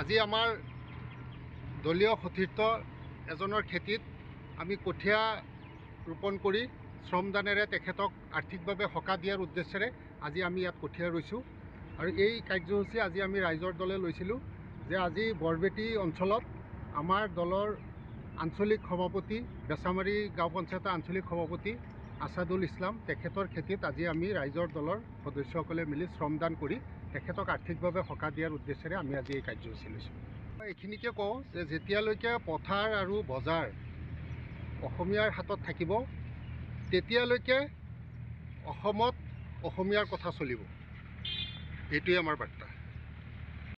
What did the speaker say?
আজি আমাৰ দলীয় সতীৰ্থ এজনৰ খেতিত আমি কঠীয়া ৰোপণ কৰি শ্ৰমদানেৰে তেখেতক আৰ্থিকভাৱে সকাহ দিয়াৰ উদ্দেশ্যেৰে আজি আমি ইয়াত কঠীয়া ৰুইছোঁ। আৰু এই কাৰ্যসূচী আজি আমি ৰাইজৰ দলে লৈছিলোঁ যে আজি বৰবেটি অঞ্চলত আমাৰ দলৰ আঞ্চলিক সভাপতি বেচামাৰী গাঁও পঞ্চায়তৰ আঞ্চলিক সভাপতি আছাদুল ইছলাম তেখেতৰ খেতিত আজি আমি ৰাইজৰ দলৰ সদস্যসকলে মিলি শ্ৰমদান কৰি তেখেতক আৰ্থিকভাৱে সকাহ দিয়াৰ উদ্দেশ্যেৰে আমি আজি এই কাৰ্যসূচী লৈছোঁ। এইখিনিকে কওঁ যে যেতিয়ালৈকে পথাৰ আৰু বজাৰ অসমীয়াৰ হাতত থাকিব তেতিয়ালৈকে অসমত অসমীয়াৰ কথা চলিব। এইটোৱে আমাৰ বাৰ্তা।